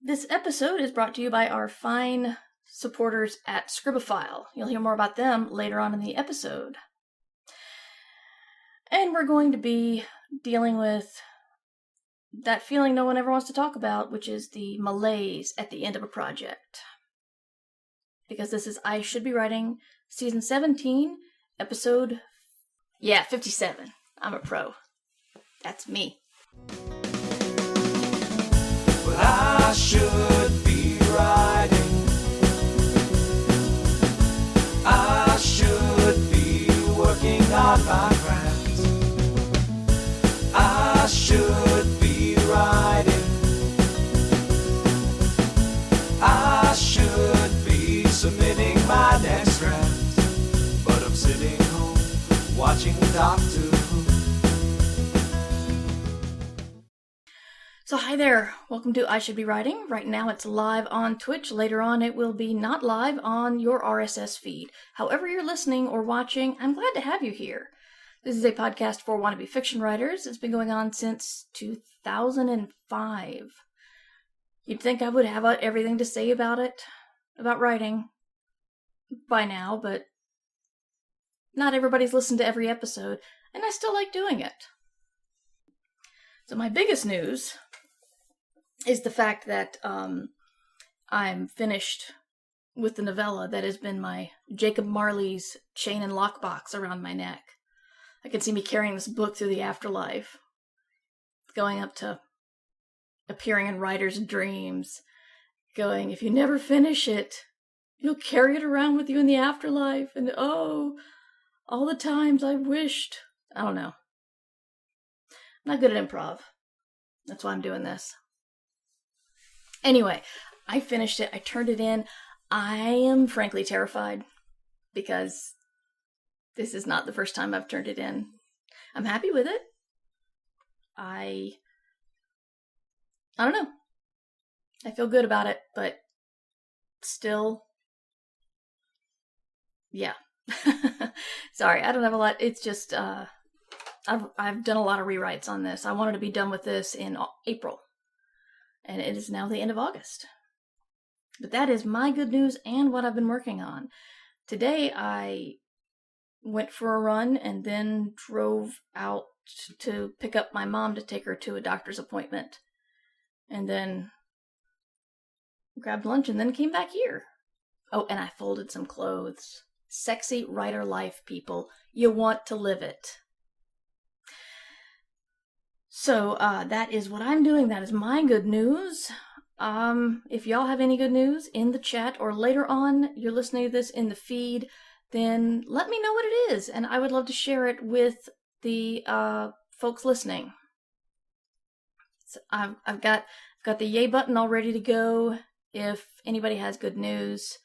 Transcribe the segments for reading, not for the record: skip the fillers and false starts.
This episode is brought to you by our fine supporters at Scribophile. You'll hear more about them later on in the episode. And we're going to be dealing with that feeling no one ever wants to talk about, which is the malaise at the end of a project. Because this is I Should Be Writing, Season 17, Episode 57. I'm a pro. That's me. Well, I should be writing. I should be working on my craft. I should be writing. I should be submitting my next draft. But I'm sitting home watching Doctor Who. So hi there, welcome to I Should Be Writing. Right now it's live on Twitch. Later on it will be not live on your RSS feed. However you're listening or watching, I'm glad to have you here. This is a podcast for wannabe fiction writers. It's been going on since 2005. You'd think I would have everything to say about it, about writing, by now, but not everybody's listened to every episode, and I still like doing it. So my biggest news is the fact that I'm finished with the novella that has been my Jacob Marley's chain and lockbox around my neck. I can see me carrying this book through the afterlife, going up to appearing in writers' dreams, going, if you never finish it, you'll carry it around with you in the afterlife, and oh, all the times I wished. I don't know. I'm not good at improv. That's why I'm doing this. Anyway, I finished it. I turned it in. I am frankly terrified because this is not the first time I've turned it in. I'm happy with it. I don't know. I feel good about it, but still, yeah. Sorry, I don't have a lot. It's just, I've done a lot of rewrites on this. I wanted to be done with this in April. And it is now the end of August. But that is my good news and what I've been working on. Today I went for a run and then drove out to pick up my mom to take her to a doctor's appointment. And then grabbed lunch and then came back here. Oh, and I folded some clothes. Sexy writer life, people. You want to live it. So, that is what I'm doing. That is my good news. If y'all have any good news in the chat or later on you're listening to this in the feed, then let me know what it is, and I would love to share it with the folks listening. So I've got the yay button all ready to go if anybody has good news.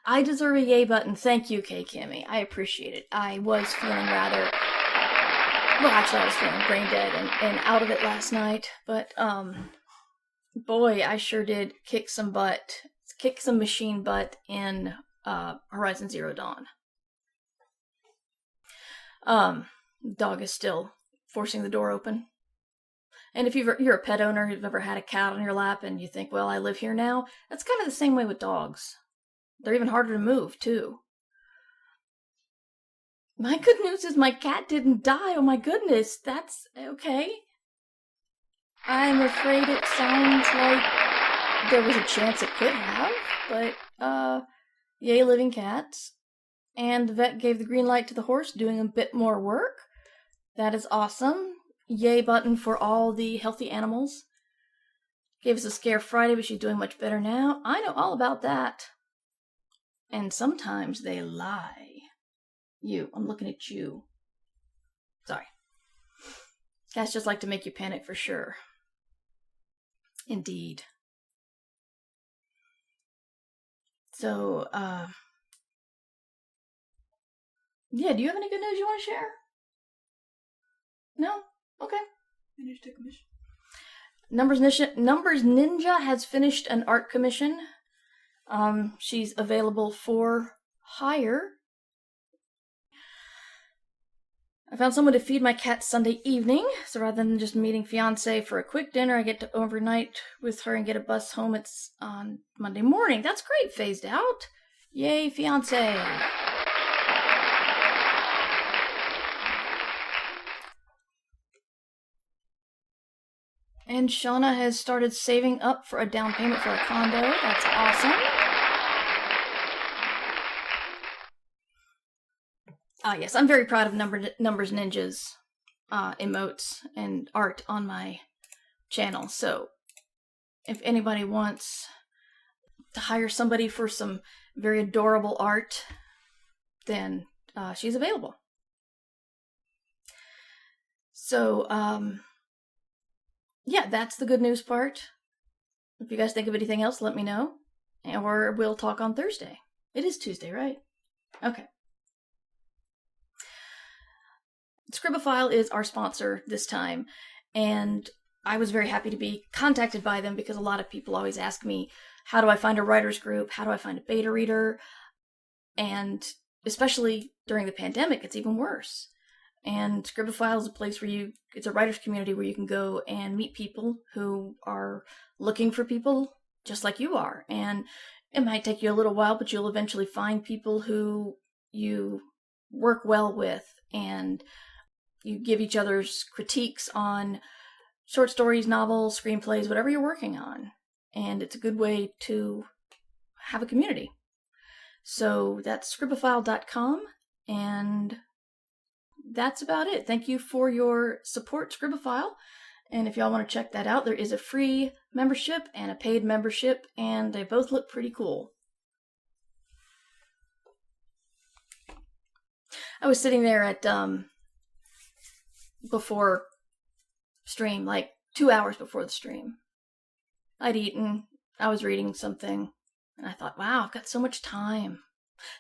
I deserve a yay button. Thank you, Kay Kimmy. I appreciate it. I was feeling rather... Well, actually, I was feeling brain dead and out of it last night, but, boy, I sure did kick some machine butt in, Horizon Zero Dawn. Dog is still forcing the door open. And if you're a pet owner, you've ever had a cat on your lap and you think, well, I live here now, that's kind of the same way with dogs. They're even harder to move, too. My good news is my cat didn't die. Oh my goodness, that's okay. I'm afraid it sounds like there was a chance it could have, but, yay living cats. And the vet gave the green light to the horse doing a bit more work. That is awesome. Yay button for all the healthy animals. Gave us a scare Friday, but she's doing much better now. I know all about that. And sometimes they lie. I'm looking at you. Sorry. Cats just like to make you panic for sure. Indeed. So, yeah, do you have any good news you want to share? No? Okay. Finished a commission. Numbers Ninja has finished an art commission. She's available for hire. I found someone to feed my cat Sunday evening, so rather than just meeting fiance for a quick dinner, I get to overnight with her and get a bus home. It's on Monday morning. That's great, phased out. Yay, fiance. And Shauna has started saving up for a down payment for a condo. That's awesome. Yes, I'm very proud of Numbers Ninja's emotes and art on my channel. So if anybody wants to hire somebody for some very adorable art, then she's available. So, yeah, that's the good news part. If you guys think of anything else, let me know. Or we'll talk on Thursday. It is Tuesday, right? Okay. Scribophile is our sponsor this time, and I was very happy to be contacted by them because a lot of people always ask me, how do I find a writer's group? How do I find a beta reader? And especially during the pandemic, it's even worse. And Scribophile is a place where it's a writer's community where you can go and meet people who are looking for people just like you are. And it might take you a little while, but you'll eventually find people who you work well with, and you give each other's critiques on short stories, novels, screenplays, whatever you're working on. And it's a good way to have a community. So that's scribophile.com, and that's about it. Thank you for your support, Scribophile. And if y'all want to check that out, there is a free membership and a paid membership, and they both look pretty cool. I was sitting there at before stream, like 2 hours before the stream. I'd eaten, I was reading something, and I thought, wow, I've got so much time.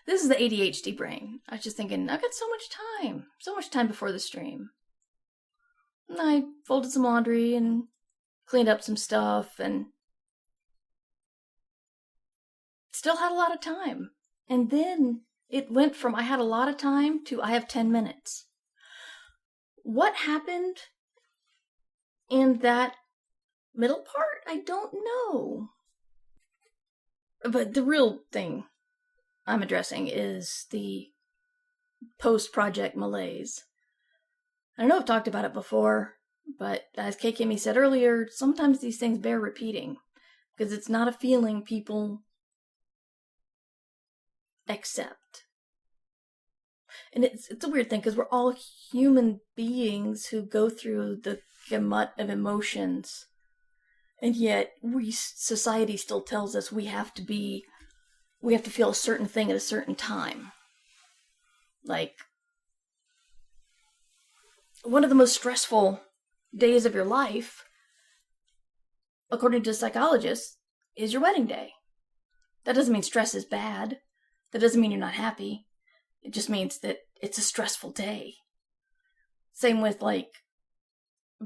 This is the ADHD brain. I was just thinking, I've got so much time before the stream. And I folded some laundry and cleaned up some stuff and still had a lot of time. And then it went from I had a lot of time to I have 10 minutes. What happened in that middle part? I don't know. But the real thing I'm addressing is the post-project malaise. I know I've talked about it before, but as KKME said earlier, sometimes these things bear repeating, because it's not a feeling people accept. And it's a weird thing, because we're all human beings who go through the gamut of emotions, and yet society still tells us we have to feel a certain thing at a certain time. Like, one of the most stressful days of your life, according to psychologists, is your wedding day. That doesn't mean stress is bad. That doesn't mean you're not happy. It just means that it's a stressful day. Same with, like,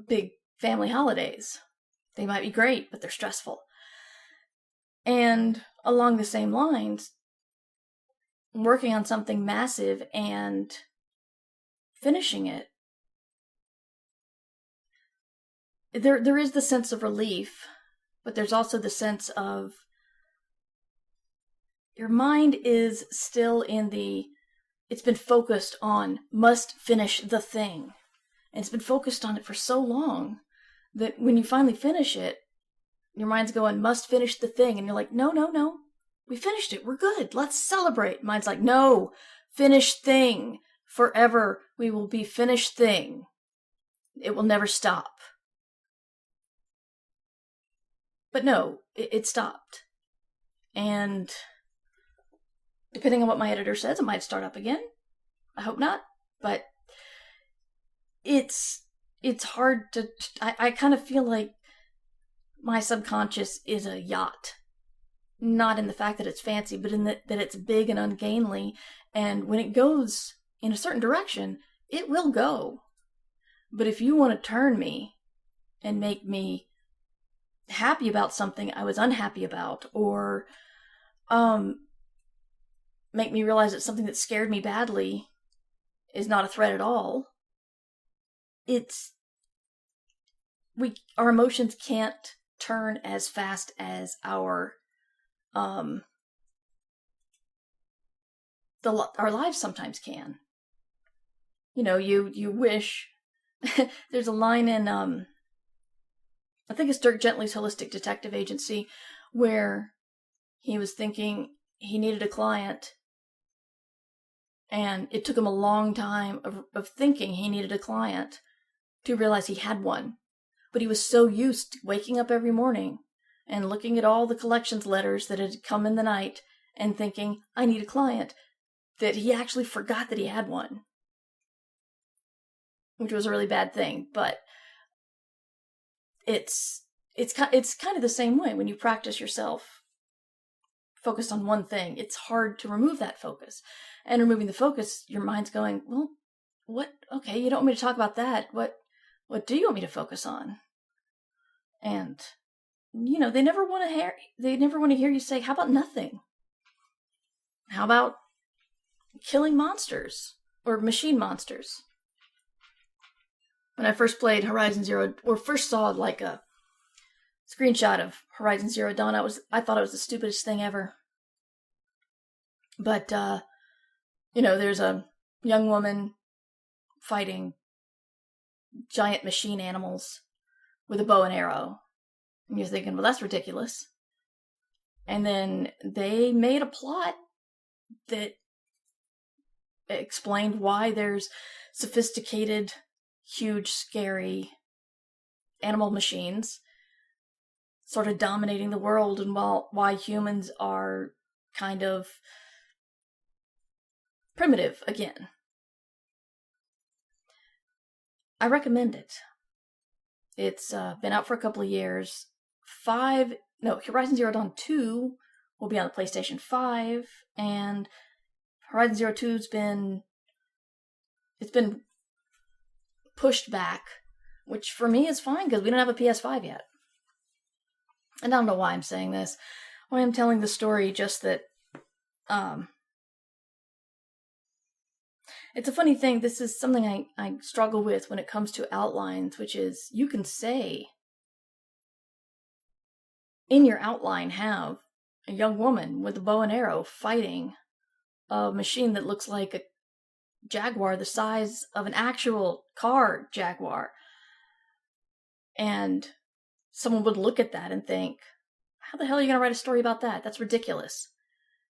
big family holidays. They might be great, but they're stressful. And along the same lines, working on something massive and finishing it, there is the sense of relief, but there's also the sense of your mind is still it's been focused on must finish the thing. And it's been focused on it for so long that when you finally finish it, your mind's going, must finish the thing. And you're like, no. We finished it. We're good. Let's celebrate. Mind's like, no, finished thing. Forever we will be finished thing. It will never stop. But no, it stopped. And depending on what my editor says, it might start up again. I hope not. But it's hard to... I kind of feel like my subconscious is a yacht. Not in the fact that it's fancy, but in that it's big and ungainly. And when it goes in a certain direction, it will go. But if you want to turn me and make me happy about something I was unhappy about, or make me realize that something that scared me badly is not a threat at all, our emotions can't turn as fast as our lives sometimes can. You wish. There's a line in I think it's Dirk Gently's Holistic Detective Agency, where he was thinking he needed a client, and it took him a long time of thinking he needed a client to realize he had one. But he was so used to waking up every morning and looking at all the collections letters that had come in the night and thinking, I need a client, that he actually forgot that he had one. Which was a really bad thing, but it's kind of the same way when you practice yourself focused on one thing. It's hard to remove that focus. And removing the focus, your mind's going, well, what? Okay, you don't want me to talk about that. What do you want me to focus on? And they never want to hear you say, how about nothing? How about killing monsters or machine monsters? When I first played Horizon Zero, or first saw like a screenshot of Horizon Zero Dawn, I thought it was the stupidest thing ever. But there's a young woman fighting giant machine animals with a bow and arrow. And you're thinking, well, that's ridiculous. And then they made a plot that explained why there's sophisticated, huge, scary animal machines sort of dominating the world, and why humans are kind of primitive again. I recommend it. It's been out for a couple of years. Horizon Zero Dawn 2 will be on the PlayStation 5, and Horizon Zero 2's been pushed back, which for me is fine because we don't have a PS5 yet. And I don't know why I'm saying this. Why I'm telling the story, just that it's a funny thing. This is something I struggle with when it comes to outlines, which is you can say in your outline have a young woman with a bow and arrow fighting a machine that looks like a jaguar the size of an actual car jaguar. And someone would look at that and think, how the hell are you going to write a story about that? That's ridiculous.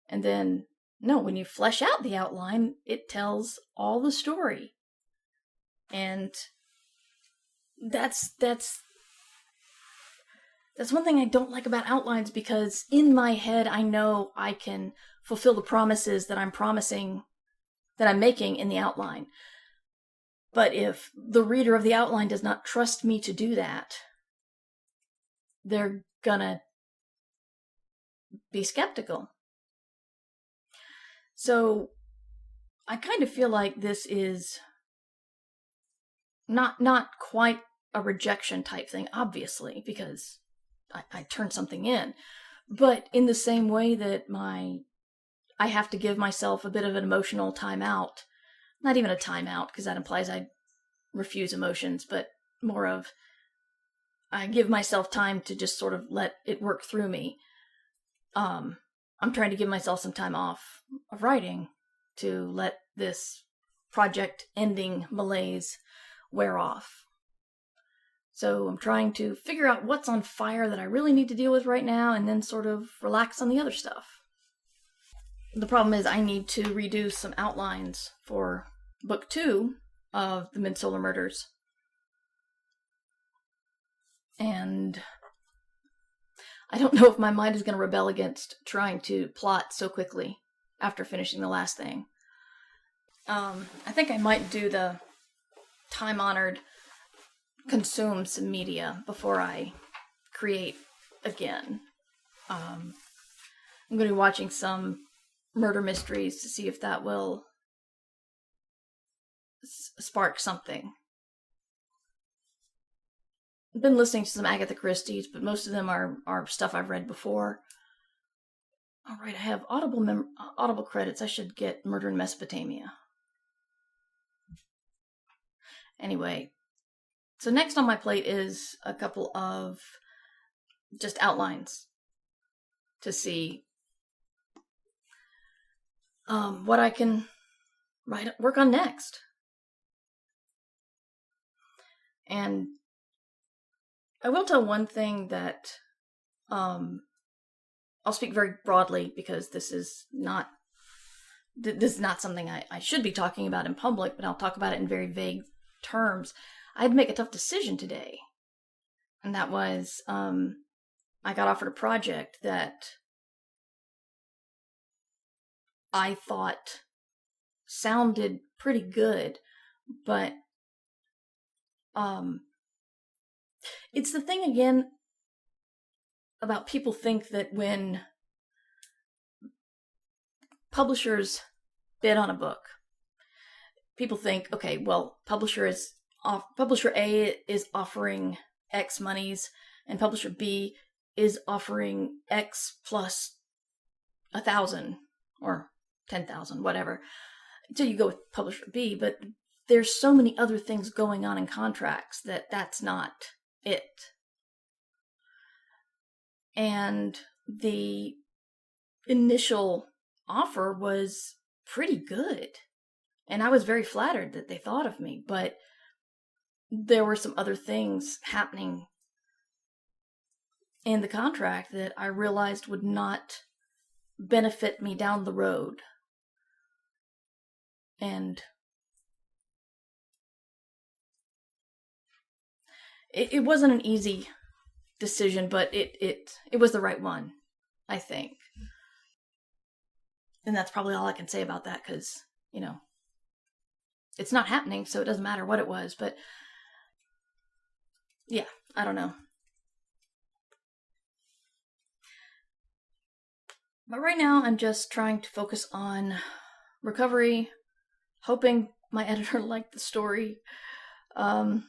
And then, no, when you flesh out the outline, it tells all the story. And that's one thing I don't like about outlines, because in my head, I know I can fulfill the promises that I'm making in the outline. But if the reader of the outline does not trust me to do that, they're gonna be skeptical. So I kind of feel like this is not quite a rejection type thing, obviously, because I turned something in. But in the same way that I have to give myself a bit of an emotional timeout. Not even a timeout, because that implies I refuse emotions, but more of I give myself time to just sort of let it work through me. I'm trying to give myself some time off of writing to let this project ending malaise wear off. So I'm trying to figure out what's on fire that I really need to deal with right now, and then sort of relax on the other stuff. The problem is I need to redo some outlines for book 2 of the Midsolar Murders. And I don't know if my mind is going to rebel against trying to plot so quickly after finishing the last thing. I think I might do the time-honored consume some media before I create again. I'm going to be watching some murder mysteries to see if that will spark something. I've been listening to some Agatha Christie's, but most of them are stuff I've read before. All right, I have Audible credits. I should get Murder in Mesopotamia. Anyway, So next on my plate is a couple of just outlines to see what I can work on next. And I will tell one thing that I'll speak very broadly, because this is not something I should be talking about in public, but I'll talk about it in very vague terms. I had to make a tough decision today. And that was, I got offered a project that I thought sounded pretty good, but it's the thing again about people think that when publishers bid on a book, people think, okay, well, publisher A is offering X monies, and publisher B is offering X plus 1,000 or 10,000, whatever. So you go with publisher B, but there's so many other things going on in contracts that's not it. And the initial offer was pretty good, and I was very flattered that they thought of me, but there were some other things happening in the contract that I realized would not benefit me down the road. And it wasn't an easy decision, but it was the right one, I think. And that's probably all I can say about that, because, it's not happening, so it doesn't matter what it was. But yeah, I don't know. But right now, I'm just trying to focus on recovery, hoping my editor liked the story, and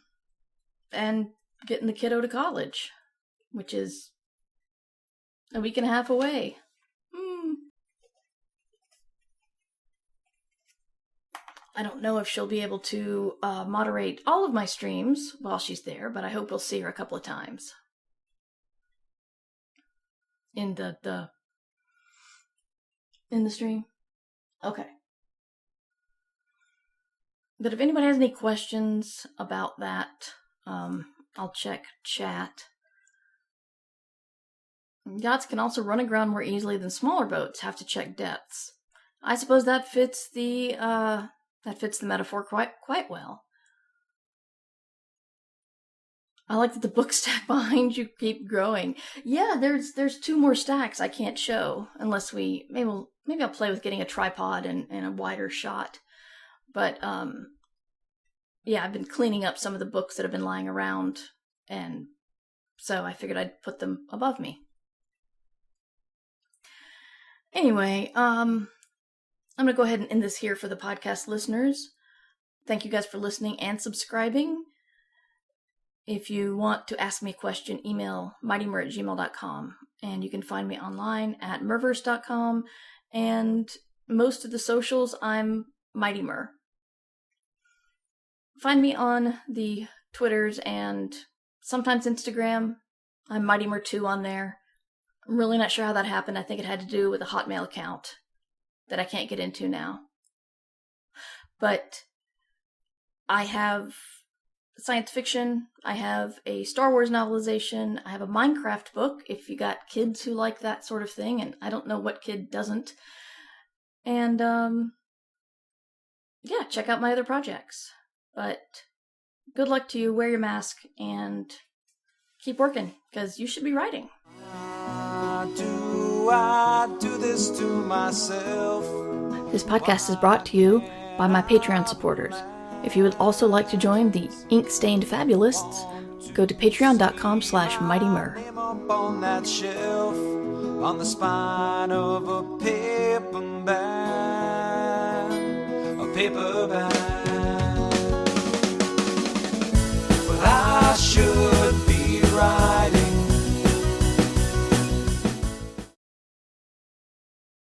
getting the kiddo to college, which is a week and a half away. I don't know if she'll be able to moderate all of my streams while she's there, but I hope we'll see her a couple of times in the stream. Okay. But if anybody has any questions about that, I'll check chat. Yachts can also run aground more easily than smaller boats have to check depths. I suppose that fits the metaphor quite well. I like that the book stack behind you keep growing. Yeah, there's 2 more stacks I can't show unless maybe I'll play with getting a tripod and a wider shot. But yeah, I've been cleaning up some of the books that have been lying around, and so I figured I'd put them above me. Anyway, I'm going to go ahead and end this here for the podcast listeners. Thank you guys for listening and subscribing. If you want to ask me a question, email mightymur@gmail.com. And you can find me online at murverse.com. And most of the socials, I'm mightymur. Find me on the Twitters and sometimes Instagram. I'm mightymur2 on there. I'm really not sure how that happened. I think it had to do with a Hotmail account that I can't get into now. But I have science fiction, I have a Star Wars novelization, I have a Minecraft book if you got kids who like that sort of thing, and I don't know what kid doesn't. And yeah, check out my other projects. But good luck to you, wear your mask, and keep working, because you should be writing. I do this to myself? This podcast is brought to you by my Patreon supporters. If you would also like to join the ink-stained fabulists, go to patreon.com/mightymur. I'm up on that shelf, on the spine of a paperback.